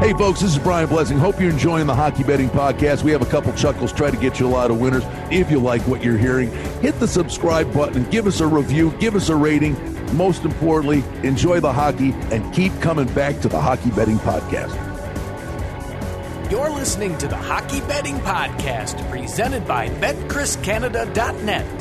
Hey, folks, this is Brian Blessing. Hope you're enjoying the Hockey Betting Podcast. We have a couple chuckles, try to get you a lot of winners. If you like what you're hearing, hit the subscribe button, give us a review, give us a rating. Most importantly, enjoy the hockey and keep coming back to the Hockey Betting Podcast. You're listening to the Hockey Betting Podcast, presented by BetCrisCanada.net.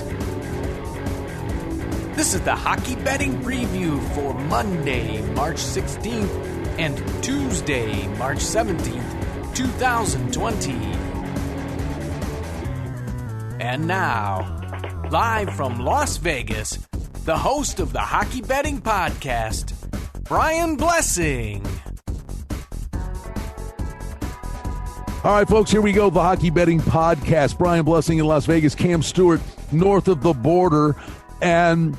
This is the Hockey Betting Preview for Monday, March 16th and Tuesday, March 17th, 2020. And now, live from Las Vegas, the host of the Hockey Betting Podcast, Brian Blessing. All right, folks, here we go. The Hockey Betting Podcast. Brian Blessing in Las Vegas, Cam Stewart north of the border. And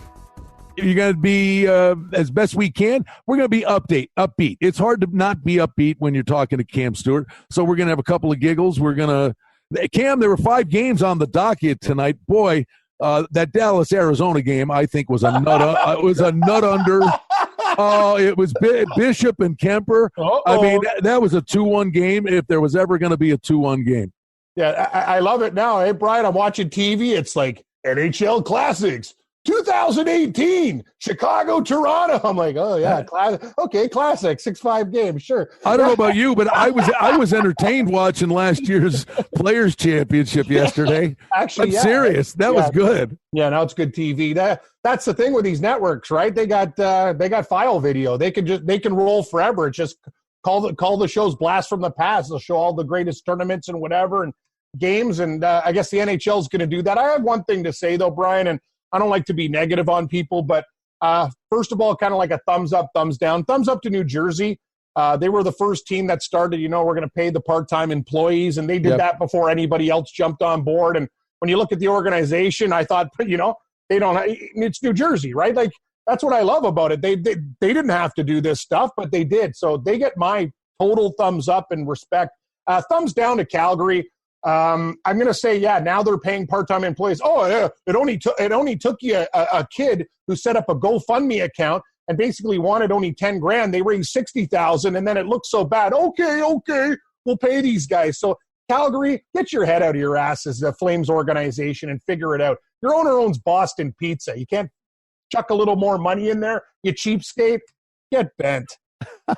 you're going to be, as best we can, we're going to be upbeat. It's hard to not be upbeat when you're talking to Cam Stewart. So we're going to have a couple of giggles. Cam, there were 5 games on the docket tonight. Boy, that Dallas-Arizona game, I think, was a nut under. Oh, it was Bishop and Kemper. Uh-oh. I mean, that was a 2-1 game if there was ever going to be a 2-1 game. Yeah, I love it now. Hey, Brian, I'm watching TV. It's like NHL Classics 2018, Chicago, Toronto. I'm like, oh, yeah, classic. 6-5 game, sure. I don't know about you, but I was entertained watching last year's Players' Championship yesterday. Actually, I'm serious. That was good. Yeah, now it's good TV. That's the thing with these networks, right? They got file video. They can roll forever. It's just call the shows Blast from the Past. They'll show all the greatest tournaments and whatever and games. And I guess the NHL is going to do that. I have one thing to say though, Brian, and I don't like to be negative on people, but first of all, kind of like a thumbs up, thumbs down. Thumbs up to New Jersey. They were the first team that started, we're going to pay the part-time employees, and they did that before anybody else jumped on board. And when you look at the organization, I thought, they don't. It's New Jersey, right? Like, that's what I love about it. They didn't have to do this stuff, but they did. So they get my total thumbs up and respect. Thumbs down to Calgary. I'm going to say, now they're paying part-time employees. Oh, yeah, it only took you a kid who set up a GoFundMe account and basically wanted only $10,000. They raised $60,000, and then it looked so bad. Okay, we'll pay these guys. So Calgary, get your head out of your ass as the Flames organization and figure it out. Your owner owns Boston Pizza. You can't chuck a little more money in there, you cheapskate. Get bent. I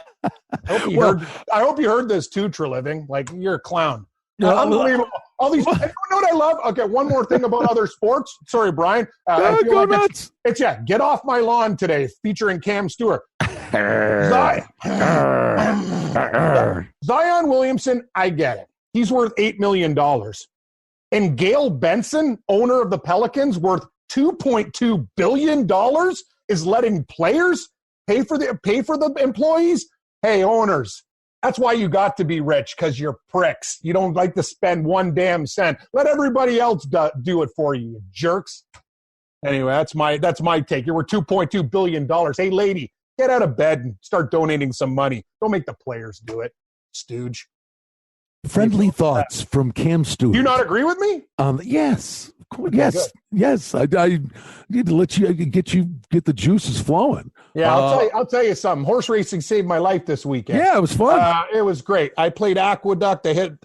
hope you heard this too, Treliving. Like, you're a clown. Unbelievable. All these. You know what I love? Okay, one more thing about other sports. Sorry, Brian. Go nuts. It's Get Off My Lawn today, featuring Cam Stewart. Zion Williamson, I get it. He's worth $8 million. And Gail Benson, owner of the Pelicans, worth $2.2 billion, is letting players pay for the employees. Hey, owners. That's why you got to be rich, because you're pricks. You don't like to spend one damn cent. Let everybody else do it for you, you jerks. Anyway, that's my take. You're worth $2.2 billion. Hey, lady, get out of bed and start donating some money. Don't make the players do it, stooge. Friendly thoughts from Cam Stewart. Do you not agree with me? Yes. Yes. I need to let you get the juices flowing. Yeah, I'll tell you something. Horse racing saved my life this weekend. Yeah, it was fun. It was great. I played Aqueduct. I hit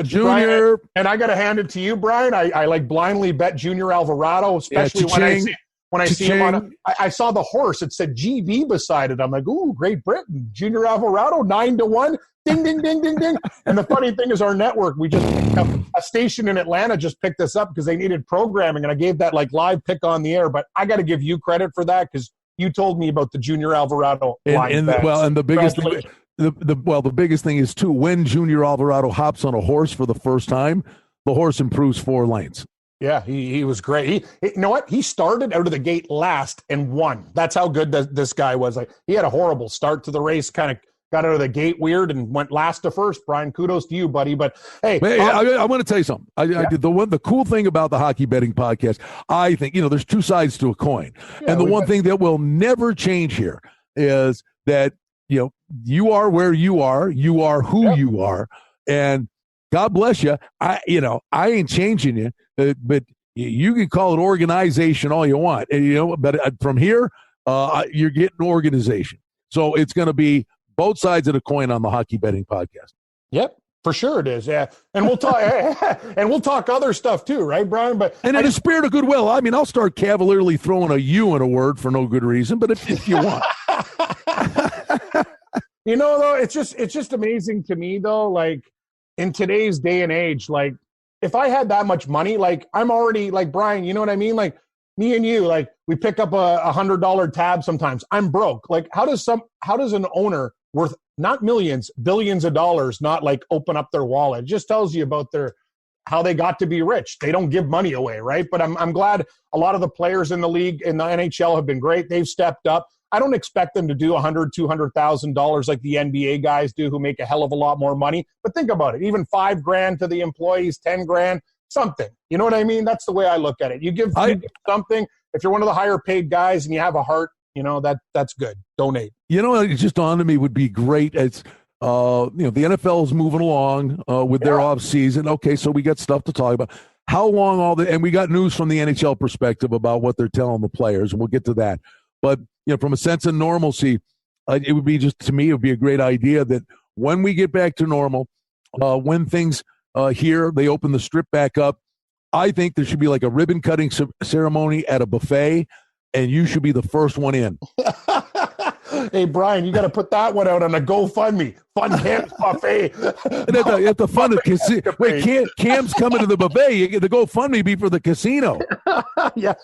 Junior, Brian, and I got to hand it to you, Brian. I like blindly bet Junior Alvarado, especially when I see him on. I saw the horse. It said GB beside it. I'm like, ooh, Great Britain, Junior Alvarado, 9-1. Ding, ding, ding, ding, ding. And the funny thing is, our network, we just picked up a station in Atlanta, just picked this up because they needed programming, and I gave that like live pick on the air. But I got to give you credit for that, because you told me about the Junior Alvarado line bets. And the biggest thing, the biggest thing is too, when Junior Alvarado hops on a horse for the first time, the horse improves 4 lanes. Yeah, he was great. You know what? He started out of the gate last and won. That's how good this guy was. Like, he had a horrible start to the race, kind of got out of the gate weird and went last to first. Brian, kudos to you, buddy. But hey, I want to tell you something. The cool thing about the Hockey Betting Podcast, I think, there's 2 sides to a coin. Yeah, and the one thing that will never change here is that, you are where you are who you are. And God bless you. I ain't changing you, but you can call it organization all you want. And, but from here, you're getting organization. So it's going to be both sides of the coin on the Hockey Betting Podcast. Yep. For sure it is, yeah, and we'll talk, and we'll talk other stuff too, right, Brian? But in a spirit of goodwill, I mean, I'll start cavalierly throwing a "you" in a word for no good reason, but if you want, though, it's just amazing to me, though. Like in today's day and age, like if I had that much money, like I'm already like Brian, you know what I mean? Like me and you, like we pick up a $100 tab sometimes. I'm broke. Like how does an owner worth not millions, billions of dollars, not like open up their wallet? It just tells you about how they got to be rich. They don't give money away, right? But I'm glad a lot of the players in the league, in the NHL, have been great. They've stepped up. I don't expect them to do $100,000-$200,000 like the NBA guys do, who make a hell of a lot more money. But think about it, even $5,000 to the employees, $10,000, something. You know what I mean? That's the way I look at it. You give something. If you're one of the higher paid guys and you have a heart, that's good. Donate. It just dawned on me would be great. It's the NFL is moving along with their off season. Okay, so we got stuff to talk about. How long and we got news from the NHL perspective about what they're telling the players, and we'll get to that. But from a sense of normalcy, it would be it would be a great idea that when we get back to normal, when things here they open the strip back up, I think there should be like a ribbon cutting ceremony at a buffet. And you should be the first one in. Hey, Brian, you got to put that one out on a GoFundMe. Fun Cam's Buffet. At the fun of casino. Wait, Cam's coming to the buffet. The GoFundMe be for the casino. Yeah,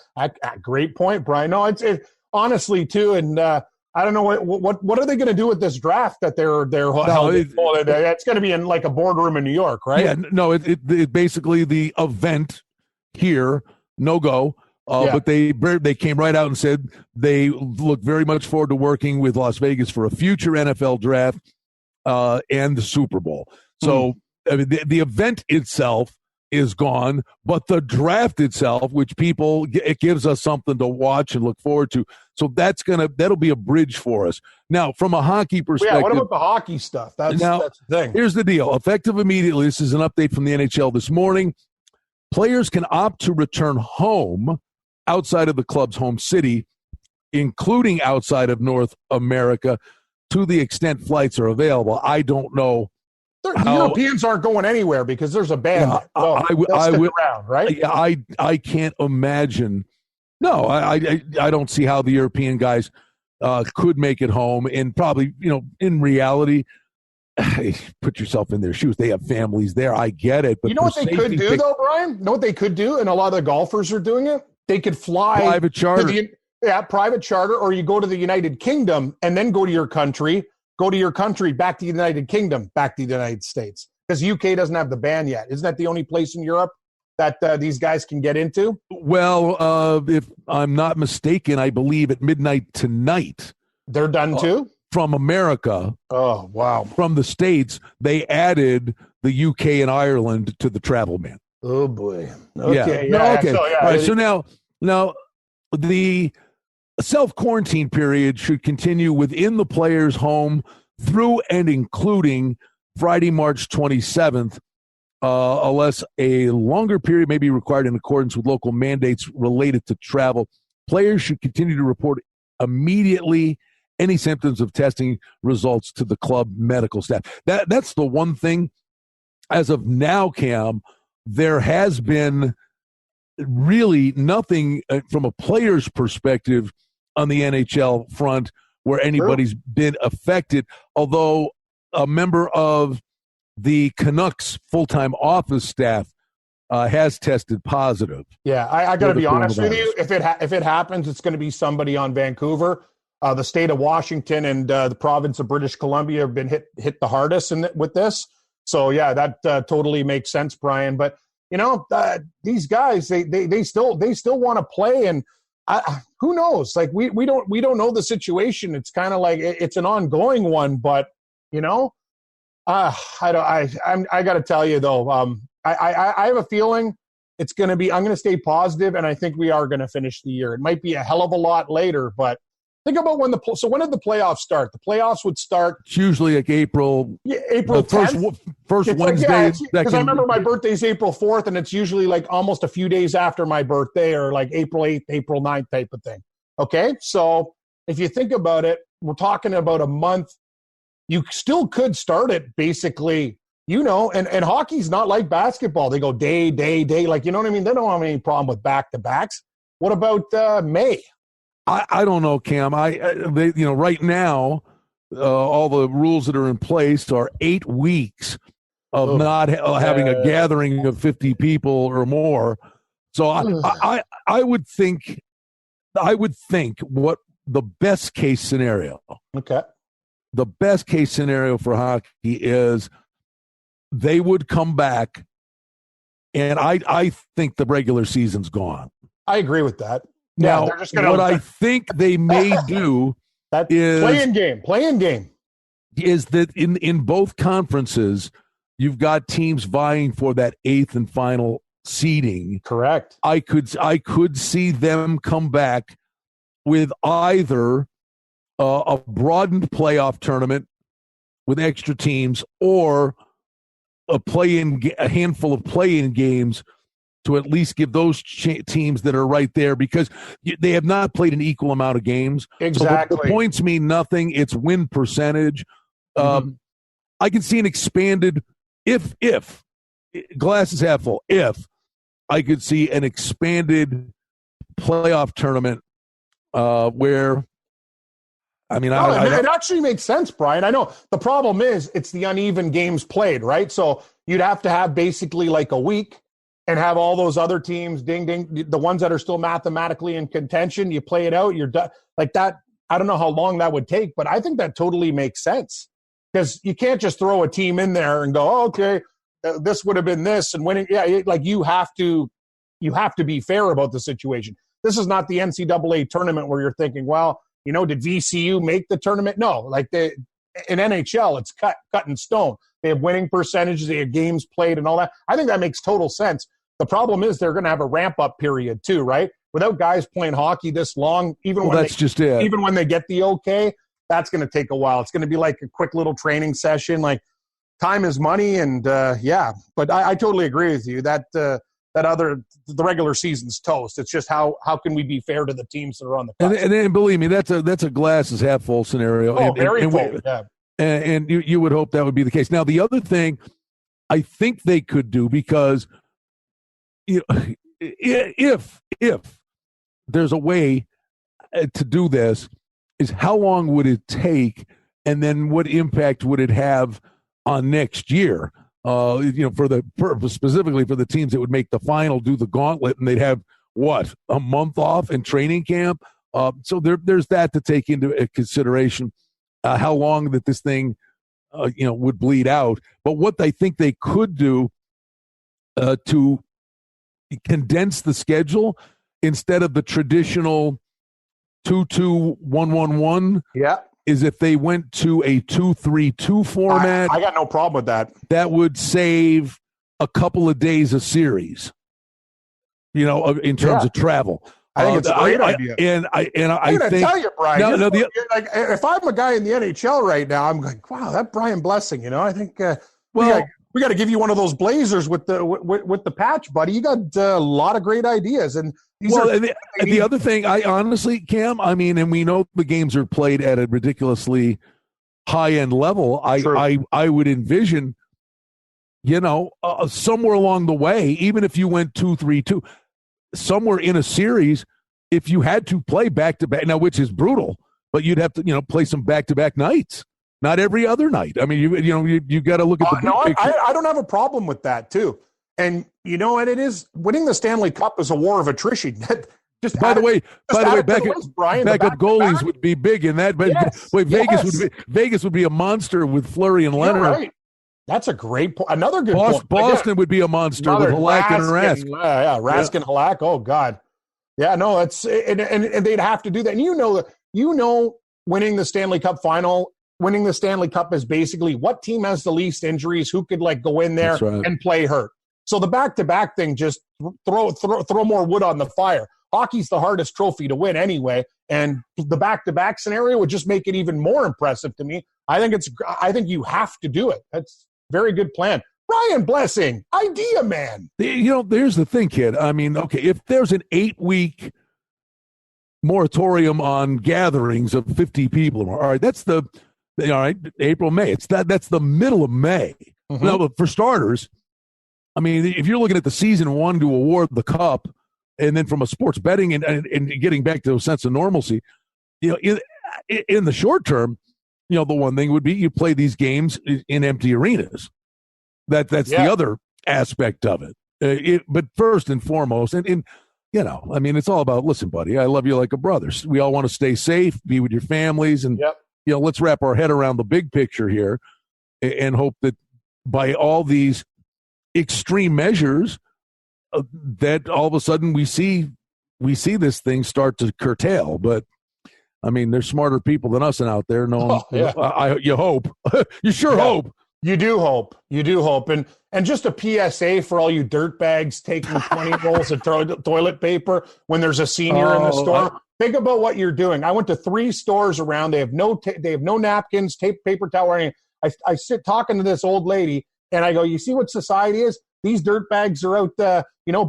great point, Brian. No, it's honestly too, and I don't know what are they going to do with this draft that they're holding? It's going to be in like a boardroom in New York, right? Yeah, no, it basically the event here, no go. But they came right out and said they look very much forward to working with Las Vegas for a future NFL draft and the Super Bowl. So I mean, the event itself is gone, but the draft itself, which it gives us something to watch and look forward to. So that'll be a bridge for us. Now, from a hockey perspective, yeah. What about the hockey stuff? That's the thing. Here's the deal: effective immediately. This is an update from the NHL this morning. Players can opt to return home outside of the club's home city, including outside of North America, to the extent flights are available. I don't know. Europeans aren't going anywhere because there's a ban. I will around, right? Yeah, I can't imagine. No, I don't see how the European guys could make it home. And probably, in reality, put yourself in their shoes. They have families there. I get it. But you know what they could do, though, Brian? You know what they could do? And a lot of the golfers are doing it? They could fly private charter. Private charter, or you go to the United Kingdom and then go to your country, back to the United Kingdom, back to the United States. Because UK doesn't have the ban yet. Isn't that the only place in Europe that these guys can get into? Well, if I'm not mistaken, I believe at midnight tonight. They're done too? From America. Oh, wow. From the States, they added the UK and Ireland to the travel ban. Oh, boy. Okay. Yeah. Okay. So, all right. So now the self-quarantine period should continue within the player's home through and including Friday, March 27th, unless a longer period may be required in accordance with local mandates related to travel. Players should continue to report immediately any symptoms of testing results to the club medical staff. That's the one thing. As of now, Cam, there has been really nothing from a player's perspective on the NHL front where anybody's been affected, although a member of the Canucks full-time office staff has tested positive. Yeah, I got to be honest with you. If it happens, it's going to be somebody on Vancouver. The state of Washington and the province of British Columbia have been hit the hardest with this. So yeah, that totally makes sense, Brian. But these guys, they still want to play, and who knows? Like we don't know the situation. It's kind of like it's an ongoing one, but I got to tell you though, I have a feeling it's going to be. I'm going to stay positive, and I think we are going to finish the year. It might be a hell of a lot later, but think about when did the playoffs start? The playoffs would start. It's usually like April. Yeah, April 10th. First Wednesday. Because I remember my birthday's April 4th, and it's usually like almost a few days after my birthday, or like April 8th, April 9th type of thing. Okay, so if you think about it, we're talking about a month you still could start it basically, and hockey's not like basketball. They go day, like, you know what I mean? They don't have any problem with back-to-backs. What about May? I don't know, Cam. Right now, all the rules that are in place are 8 weeks of not having a gathering of 50 people or more. So I would think what the best case scenario. Okay. The best case scenario for hockey is they would come back, and I think the regular season's gone. I agree with that. Now, they're just what I think they may do is playing game. Is that in both conferences, you've got teams vying for that 8th and final seeding. Correct. I could see them come back with either a broadened playoff tournament with extra teams, or a handful of play-in games to at least give those teams that are right there, because they have not played an equal amount of games. Exactly. So the points mean nothing. It's win percentage. I can see an expanded, if glass is half full, if I could see an expanded playoff tournament where, it actually makes sense, Brian. I know the problem is it's the uneven games played, right? So you'd have to have basically like a week and have all those other teams, ding, ding, the ones that are still mathematically in contention. You play it out, you're done. Like that, I don't know how long that would take, but I think that totally makes sense, because you can't just throw a team in there and go, okay, this would have been this and winning. Yeah, like you have to be fair about the situation. This is not the NCAA tournament where you're thinking, well, did VCU make the tournament? No, like in NHL, it's cut in stone. They have winning percentages, they have games played and all that. I think that makes total sense. The problem is they're going to have a ramp-up period too, right? Without guys playing hockey this long, even when they get the okay, that's going to take a while. It's going to be like a quick little training session. Like, time is money, and But I totally agree with you that the regular season's toast. It's just how can we be fair to the teams that are on the cusp? And believe me, that's a glass is half full scenario. Oh, very full. Yeah. And you would hope that would be the case. Now, the other thing I think they could do, because if there's a way to do this, is how long would it take, and then what impact would it have on next year? Specifically for the teams that would make the final, do the gauntlet, and they'd have a month off in training camp. So there's that to take into consideration. How long that this thing, would bleed out. But what I think they could do to condense the schedule, instead of the traditional 2-2-1-1-1, is if they went to a 2-3-2 format. I got no problem with that. That would save a couple of days a series, in terms of travel. I think it's a great idea. I think, tell you, Brian. If I'm a guy in the NHL right now, I'm like, wow, that Brian Blessing. I think we got to give you one of those blazers with the patch, buddy. You got a lot of great ideas, and the other thing, I honestly, Cam, and we know the games are played at a ridiculously high end level. I would envision, somewhere along the way, even if you went 2-3-2. Somewhere in a series, if you had to play back-to-back, now which is brutal, but you'd have to play some back-to-back nights, not every other night. I mean, you got to look at the big picture. I don't have a problem with that too. And you know what it is? Winning the Stanley Cup is a war of attrition. By the way, backup goalies would be big in that. But Vegas would be a monster with Fleury and Leonard. Right. That's a great point. Another good point. Boston would be a monster with Halak and Rask. Rask and Halak. Oh God. Yeah, no, it's and they'd have to do that. And winning the Stanley Cup final, winning the Stanley Cup is basically what team has the least injuries, who could go in there and play hurt. So the back-to-back thing, just throw more wood on the fire. Hockey's the hardest trophy to win anyway, and the back-to-back scenario would just make it even more impressive to me. I think you have to do it. That's very good plan. Brian Blessing, idea man. There's the thing, kid. If there's an 8-week moratorium on gatherings of 50 people, all right, that's All right, April, May. That's the middle of May. Mm-hmm. Now, for starters, I mean, if you're looking at the season one to award the cup, and then from a sports betting and getting back to a sense of normalcy, in the short term, the one thing would be you play these games in empty arenas. That's the other aspect of it. But first and foremost, and I mean, it's all about, listen, buddy, I love you like a brother. We all want to stay safe, be with your families, and let's wrap our head around the big picture here and hope that by all these extreme measures that all of a sudden we see this thing start to curtail. But I mean, there's smarter people than us out there. No, you hope. You sure hope. You do hope. And just a PSA for all you dirtbags taking 20 rolls of toilet paper when there's a senior in the store. Think about what you're doing. I went to 3 stores around. They have no napkins, paper towel, or anything. I sit talking to this old lady, and I go, you see what society is? These dirtbags are out,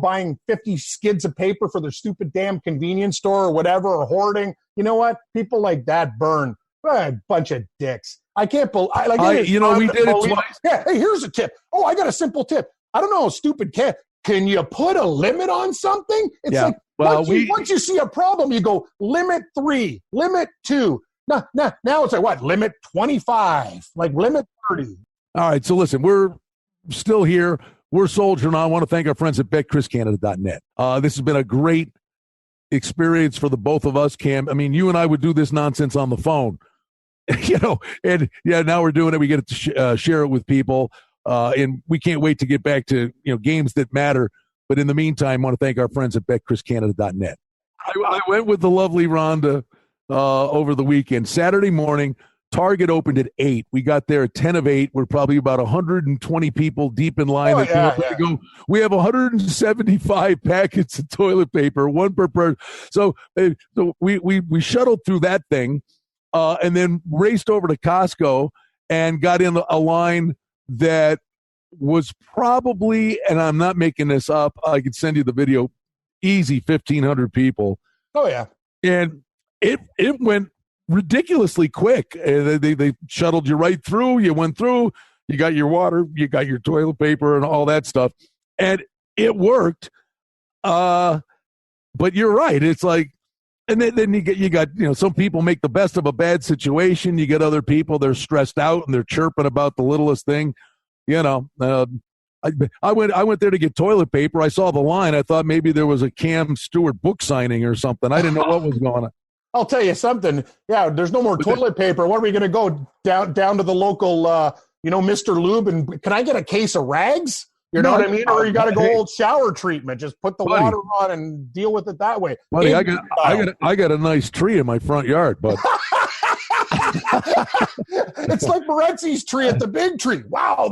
buying 50 skids of paper for their stupid damn convenience store or whatever, or hoarding. You know what? People like that burn. A bunch of dicks. I can't believe. We did it twice. Yeah. Hey, here's a tip. Oh, I got a simple tip. I don't know, stupid kid. Can you put a limit on something? It's once you see a problem, you go limit 3, limit 2. Now it's like what? Limit 25, like limit 30. All right. So listen, we're still here. We're soldiering on. I want to thank our friends at BetCrisCanada.net. This has been a great experience for the both of us, Cam. I mean, you and I would do this nonsense on the phone, now we're doing it. We get to share it with people, and we can't wait to get back to, games that matter. But in the meantime, I want to thank our friends at BetCrisCanada.net. I went with the lovely Rhonda over the weekend. Saturday morning, Target opened at 8. We got there at 10 of 8. We're probably about 120 people deep in line. We have 175 packets of toilet paper, one per person. So we shuttled through that thing and then raced over to Costco and got in a line that was probably, and I'm not making this up, I could send you the video, easy 1,500 people. Oh, yeah. And it went ridiculously quick. They shuttled you right through. You went through. You got your water. You got your toilet paper and all that stuff, and it worked. But you're right. It's like, and then you got some people make the best of a bad situation. You get other people, they're stressed out and they're chirping about the littlest thing. I went there to get toilet paper. I saw the line. I thought maybe there was a Cam Stewart book signing or something. I didn't know what was going on. I'll tell you something. Yeah, there's no more toilet paper. What are we going to go down to the local, Mr. Lube, and can I get a case of rags? You know what I mean? Or you got to go old shower treatment. Just put the water on and deal with it that way. Buddy, I got a nice tree in my front yard, but it's like Moretzi's tree at the big tree. Wow, all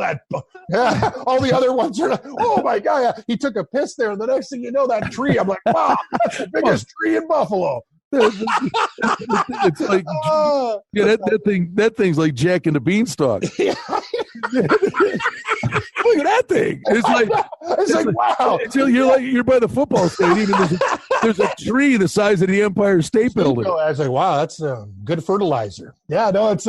the other ones are like, oh my God, yeah. He took a piss there, and the next thing you know, that tree, I'm like, wow, that's the biggest tree in Buffalo. It's like that thing's like Jack and the Beanstalk. Look at that thing. It's like wow. You're by the football stadium. And there's a tree the size of the Empire State Building. I was like, wow, that's good fertilizer. Yeah, no, it's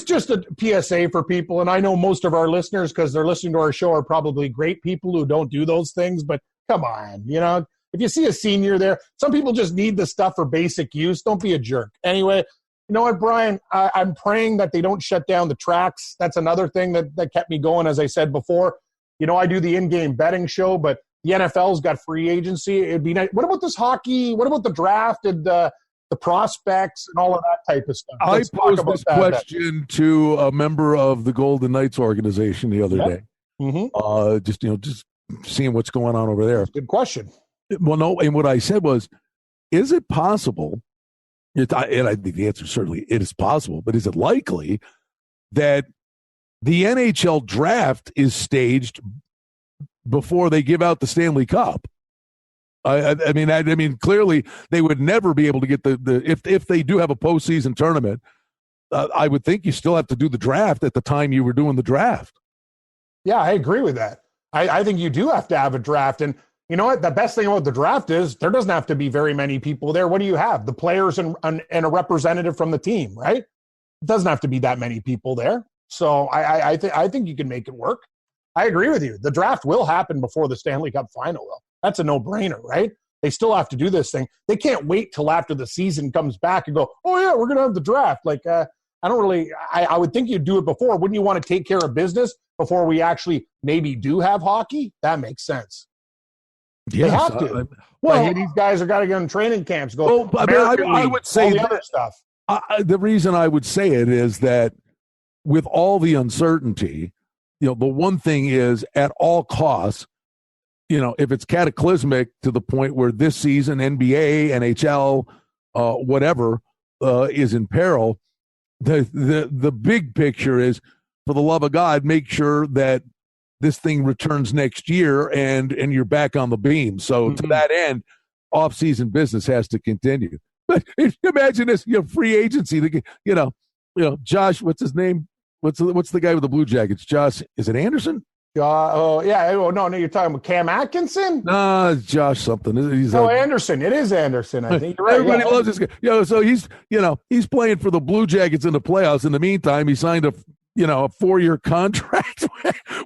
just a PSA for people. And I know most of our listeners, because they're listening to our show, are probably great people who don't do those things. But come on, if you see a senior there, some people just need the stuff for basic use. Don't be a jerk. Anyway, you know what, Brian? I'm praying that they don't shut down the tracks. That's another thing that kept me going, as I said before. I do the in-game betting show, but the NFL's got free agency. It'd be nice. What about this hockey? What about the draft and the prospects and all of that type of stuff? I posed this question to a member of the Golden Knights organization the other day. Mm-hmm. Just seeing what's going on over there. Good question. Well, no, and what I said was, is it possible, and I think the answer certainly it is possible, but is it likely that the NHL draft is staged before they give out the Stanley Cup? I mean, clearly they would never be able to get if they do have a postseason tournament, I would think you still have to do the draft at the time you were doing the draft. Yeah, I agree with that. I think you do have to have a draft. And you know what? The best thing about the draft is there doesn't have to be very many people there. What do you have? The players and a representative from the team, right? doesn't have to be that many people there. So I think you can make it work. I agree with you. The draft will happen before the Stanley Cup final, though. That's a no-brainer, right? They still have to do this thing. They can't wait till after the season comes back and go, oh, yeah, we're going to have the draft. Like, I would think you'd do it before. Wouldn't you want to take care of business before we actually maybe do have hockey? That makes sense. Yes, they have to. These guys are got to get in training camps. Go. Well, I would say the other stuff. The reason I would say it is that with all the uncertainty, the one thing is at all costs, if it's cataclysmic to the point where this season, NBA, NHL, whatever, is in peril, the big picture is, for the love of God, make sure that this thing returns next year and you're back on the beam. So to that end, off-season business has to continue. But imagine this, free agency. Josh, what's his name? What's the guy with the Blue Jackets? Josh, is it Anderson? No, you're talking about Cam Atkinson? No, it's Josh something. Anderson. It is Anderson, I think. You're right. Everybody loves this guy. So he's playing for the Blue Jackets in the playoffs. In the meantime, he signed a 4-year contract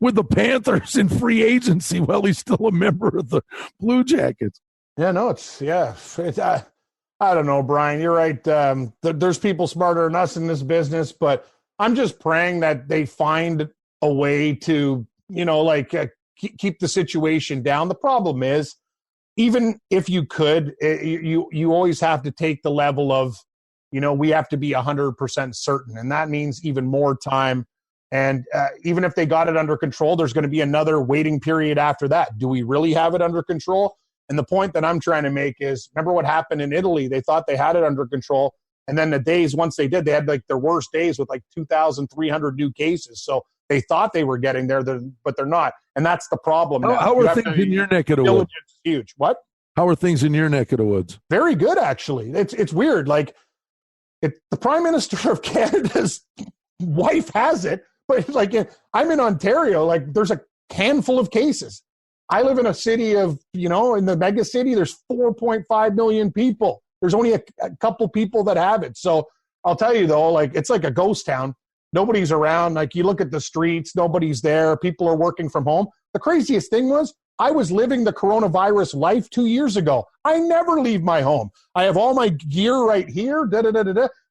with the Panthers in free agency while he's still a member of the Blue Jackets. Yeah, no, I don't know, Brian. You're right. There's people smarter than us in this business, but I'm just praying that they find a way to, keep the situation down. The problem is, even if you could, you always have to take the level of, we have to be 100% certain. And that means even more time. And even if they got it under control, there's going to be another waiting period after that. Do we really have it under control? And the point that I'm trying to make is, remember what happened in Italy? They thought they had it under control. And then the days, once they did, they had their worst days with 2,300 new cases. So they thought they were getting there, but they're not. And that's the problem. How are things in your neck of the woods? Huge. What? How are things in your neck of the woods? Very good, actually. It's weird. The Prime Minister of Canada's wife has it, but I'm in Ontario. There's a handful of cases. I live in a city of, in the mega city, there's 4.5 million people. There's only a couple people that have it. So I'll tell you, though, it's like a ghost town. Nobody's around. You look at the streets, nobody's there. People are working from home. The craziest thing was, I was living the coronavirus life 2 years ago. I never leave my home. I have all my gear right here.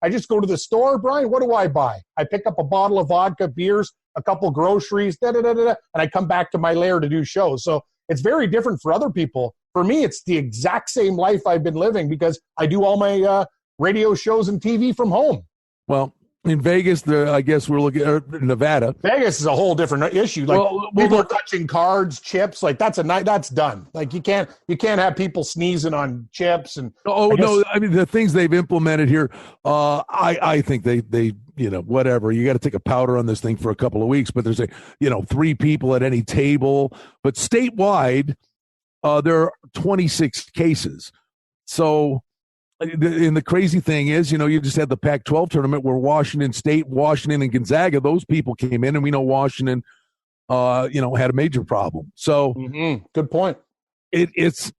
I just go to the store. Brian, what do I buy? I pick up a bottle of vodka, beers, a couple groceries, and I come back to my lair to do shows. So it's very different for other people. For me, it's the exact same life I've been living because I do all my radio shows and TV from home. Well, in Vegas, I guess we're looking at Nevada. Vegas is a whole different issue. People are touching cards, chips. That's done. You can't have people sneezing on chips and. No! I mean, the things they've implemented here. I think they whatever. You got to take a powder on this thing for a couple of weeks. But there's 3 people at any table. But statewide, there are 26 cases. So. And the crazy thing is, you just had the Pac-12 tournament where Washington State, Washington, and Gonzaga, those people came in, and we know Washington, had a major problem. So, good point. It's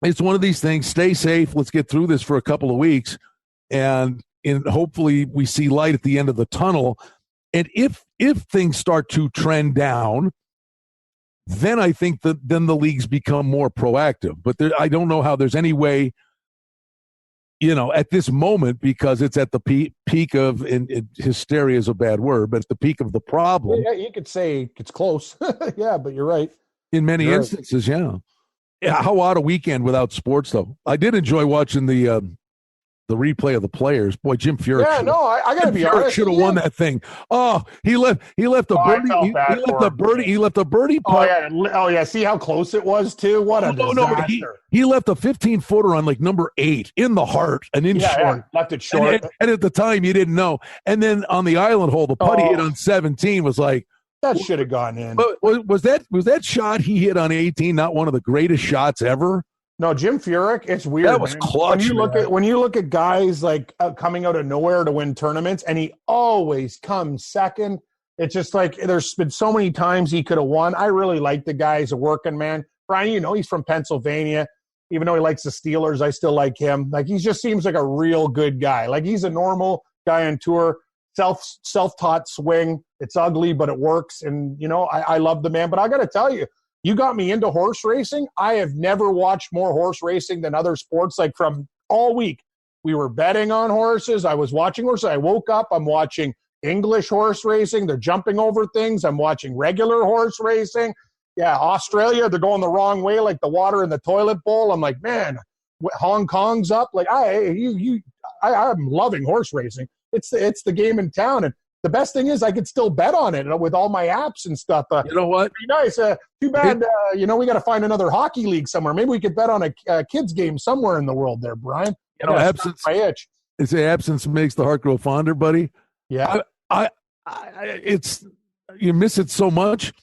one of these things. Stay safe. Let's get through this for a couple of weeks, and hopefully we see light at the end of the tunnel. And if things start to trend down, then I think that then the leagues become more proactive. But I don't know how there's any way. At this moment, because it's at the peak of, and hysteria is a bad word, but at the peak of the problem. Yeah, you could say it's close. Yeah, but you're right. In many instances, yeah. How odd a weekend without sports, though. I did enjoy watching the replay of the players. Boy, Jim Furyk. Yeah, no, I got to be honest. Should have won that thing. Oh, he left the birdie. He left the birdie putt. Oh yeah. See how close it was too. What a disaster. He left a 15-footer on number 8 in the heart and in short. Yeah, left it short. And at the time you didn't know. And then on the island hole, the putt he hit on 17 was that should have gone in. But was that shot he hit on 18 not one of the greatest shots ever? No, Jim Furyk, it's weird. That was clutch. When you look at guys coming out of nowhere to win tournaments, and he always comes second. It's just there's been so many times he could have won. I really like the guy. He's a working man. Brian, he's from Pennsylvania. Even though he likes the Steelers, I still like him. He just seems like a real good guy. He's a normal guy on tour. self-taught swing. It's ugly, but it works. And, I love the man. But I got to tell you, you got me into horse racing. I have never watched more horse racing than other sports. Like from all week, we were betting on horses. I was watching horses. I woke up, I'm watching English horse racing. They're jumping over things. I'm watching regular horse racing. Yeah, Australia, they're going the wrong way, like the water in the toilet bowl. I'm like, man, Hong Kong's up. Like, I'm loving horse racing. It's the game in town. And the best thing is I could still bet on it with all my apps and stuff. You know what? Pretty nice. Too bad, we got to find another hockey league somewhere. Maybe we could bet on a kids game somewhere in the world there, Brian. Absence. My itch. It's absence makes the heart grow fonder, buddy. Yeah. It's you miss it so much.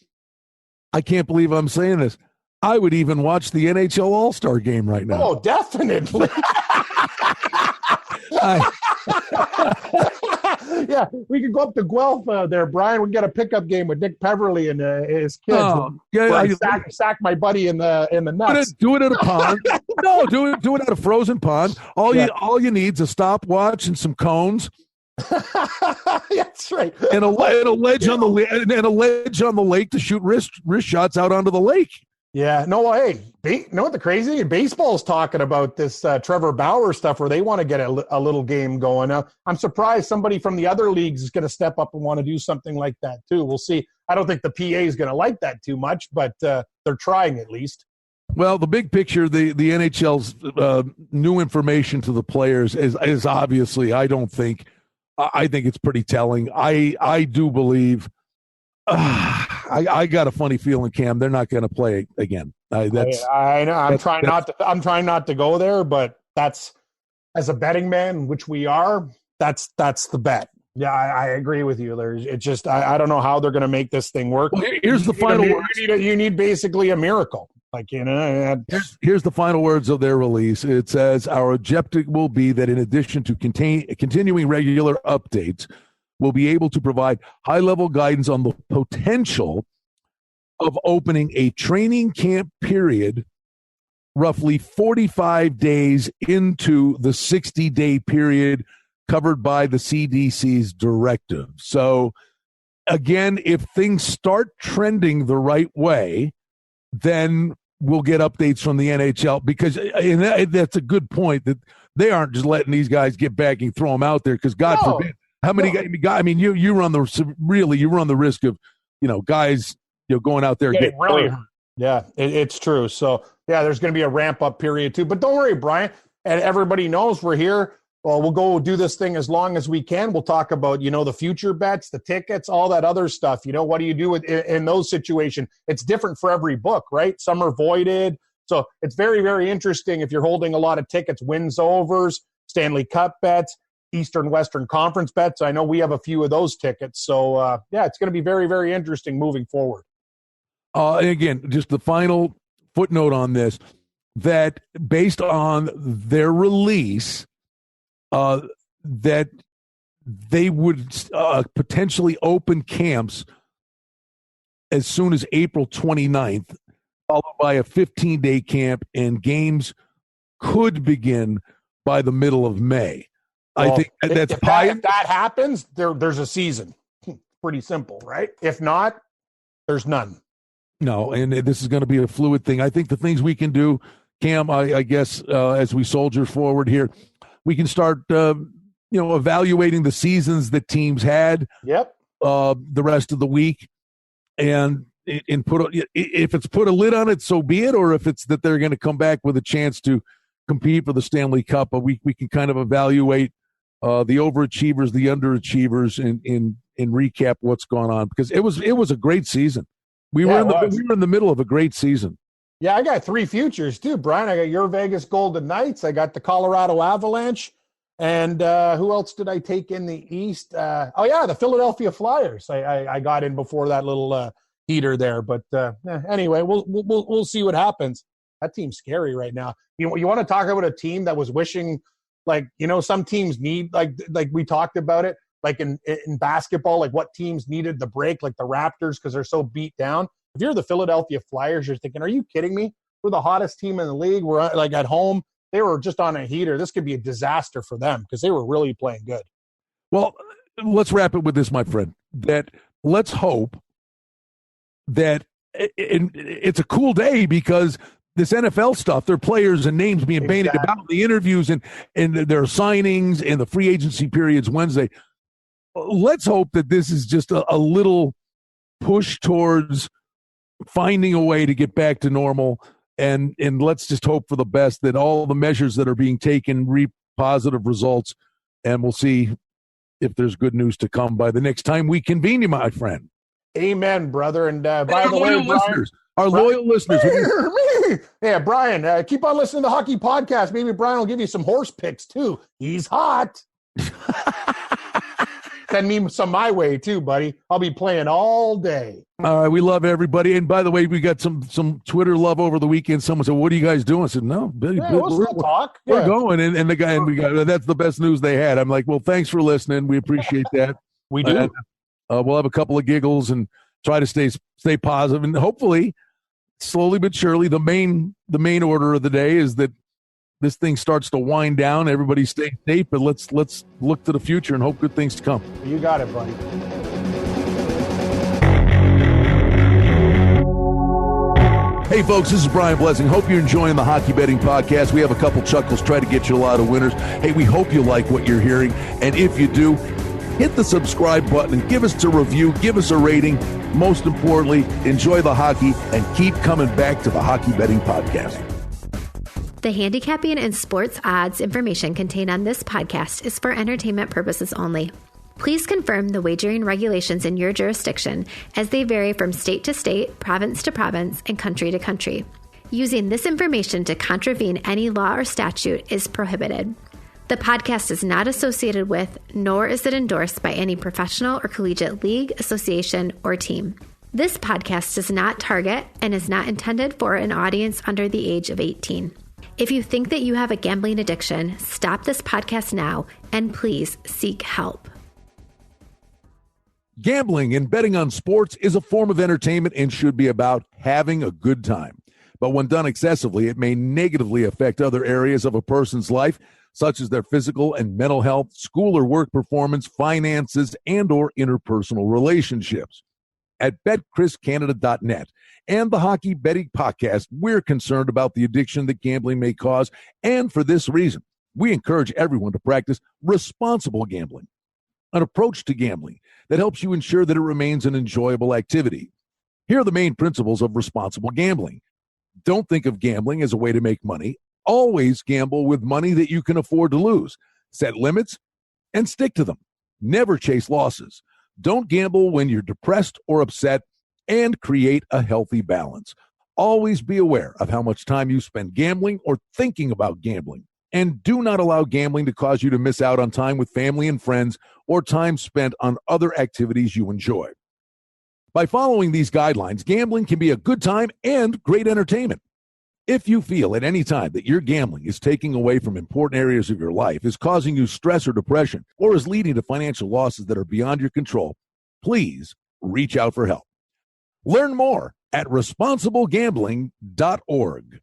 I can't believe I'm saying this. I would even watch the NHL All-Star game right now. Oh, definitely. Yeah, we could go up to Guelph there, Brian. We can get a pickup game with Nick Peverly and his kids. Oh, yeah, sack my buddy in the nuts. Do it at a pond. No, do it at a frozen pond. All you need is a stopwatch and some cones. That's right. And a ledge on the lake to shoot wrist shots out onto the lake. Yeah. No, hey, you know what the crazy thing? Baseball's talking about this Trevor Bauer stuff where they want to get a little game going. I'm surprised somebody from the other leagues is going to step up and want to do something like that too. We'll see. I don't think the PA is going to like that too much, but they're trying at least. Well, the big picture, the NHL's new information to the players is obviously, I think it's pretty telling. I do believe I got a funny feeling, Cam, they're not going to play again. I know. I'm trying not to go there, but that's, as a betting man, which we are, that's the bet. Yeah, I agree with you. It's just I don't know how they're going to make this thing work. Well, here's the final words. You need basically a miracle. Here's the final words of their release. It says, our objective will be that in addition to continuing regular updates, we'll be able to provide high-level guidance on the potential of opening a training camp period roughly 45 days into the 60-day period covered by the CDC's directive. So, again, if things start trending the right way, then we'll get updates from the NHL, because that's a good point, that they aren't just letting these guys get back and throw them out there, because God forbid. How many guys? I mean, you run the risk of, guys, going out there getting really hurt. Yeah, it's true. So yeah, there's going to be a ramp up period too. But don't worry, Brian. And everybody knows we're here. Well, we'll go do this thing as long as we can. We'll talk about, the future bets, the tickets, all that other stuff. What do you do in those situations? It's different for every book, right? Some are voided. So it's very, very interesting if you're holding a lot of tickets, wins, overs, Stanley Cup bets, Eastern Western Conference bets. I know we have a few of those tickets. So, it's going to be very, very interesting moving forward. And again, just the final footnote on this, that based on their release, that they would potentially open camps as soon as April 29th, followed by a 15-day camp, and games could begin by the middle of May. Well, I think that's if that happens, there's a season. Pretty simple, right? If not, there's none. No, and this is going to be a fluid thing. I think the things we can do, Cam, I guess, as we soldier forward here, we can start, evaluating the seasons that teams had. Yep. The rest of the week, and if it's put a lid on it, so be it. Or if it's that they're going to come back with a chance to compete for the Stanley Cup, but we can kind of evaluate the overachievers, the underachievers, and recap what's going on, because it was a great season. We were in the middle of a great season. Yeah, I got 3 futures too, Brian. I got your Vegas Golden Knights. I got the Colorado Avalanche. And who else did I take in the East? The Philadelphia Flyers. I got in before that little heater there. But anyway, we'll see what happens. That team's scary right now. You want to talk about a team that was wishing, some teams need, like we talked about it, like in basketball, like what teams needed the break, like the Raptors, because they're so beat down. If you're the Philadelphia Flyers, you're thinking, are you kidding me? We're the hottest team in the league. We're at home. They were just on a heater. This could be a disaster for them because they were really playing good. Well, let's wrap it with this, my friend, that let's hope that it's a cool day because this NFL stuff, their players and names being bandied about, the interviews and their signings and the free agency periods Wednesday. Let's hope that this is just a little push towards finding a way to get back to normal. And let's just hope for the best that all the measures that are being taken reap positive results. And we'll see if there's good news to come by the next time we convene you, my friend. Amen, brother. And by the way, our loyal listeners. Yeah, Brian, keep on listening to the Hockey Podcast. Maybe Brian will give you some horse picks, too. He's hot. Send me some my way, too, buddy. I'll be playing all day. All right, we love everybody. And by the way, we got some Twitter love over the weekend. Someone said, "What are you guys doing?" I said, "No, we'll still talk. We're going." And the guy, and we got that's the best news they had. I'm like, "Well, thanks for listening. We appreciate that." We do. We'll have a couple of giggles and try to stay positive, and hopefully, slowly but surely, the main order of the day is that this thing starts to wind down. Everybody stay safe, but let's look to the future and hope good things to come. You got it, buddy. Hey, folks, this is Brian Blessing. Hope you're enjoying the Hockey Betting Podcast. We have a couple chuckles, try to get you a lot of winners. Hey, we hope you like what you're hearing, and if you do, hit the subscribe button and give us a review, give us a rating. Most importantly, enjoy the hockey and keep coming back to the Hockey Betting Podcast. The handicapping and sports odds information contained on this podcast is for entertainment purposes only. Please confirm the wagering regulations in your jurisdiction as they vary from state to state, province to province, and country to country. Using this information to contravene any law or statute is prohibited. The podcast is not associated with, nor is it endorsed by any professional or collegiate league, association, or team. This podcast does not target and is not intended for an audience under the age of 18. If you think that you have a gambling addiction, stop this podcast now and please seek help. Gambling and betting on sports is a form of entertainment and should be about having a good time. But when done excessively, it may negatively affect other areas of a person's life, such as their physical and mental health, school or work performance, finances, and or interpersonal relationships. At BetCrisCanada.net and the Hockey Betting Podcast, we're concerned about the addiction that gambling may cause, and for this reason, we encourage everyone to practice responsible gambling, an approach to gambling that helps you ensure that it remains an enjoyable activity. Here are the main principles of responsible gambling. Don't think of gambling as a way to make money. Always gamble with money that you can afford to lose. Set limits and stick to them. Never chase losses. Don't gamble when you're depressed or upset, and create a healthy balance. Always be aware of how much time you spend gambling or thinking about gambling, and do not allow gambling to cause you to miss out on time with family and friends or time spent on other activities you enjoy. By following these guidelines, gambling can be a good time and great entertainment. If you feel at any time that your gambling is taking away from important areas of your life, is causing you stress or depression, or is leading to financial losses that are beyond your control, please reach out for help. Learn more at responsiblegambling.org.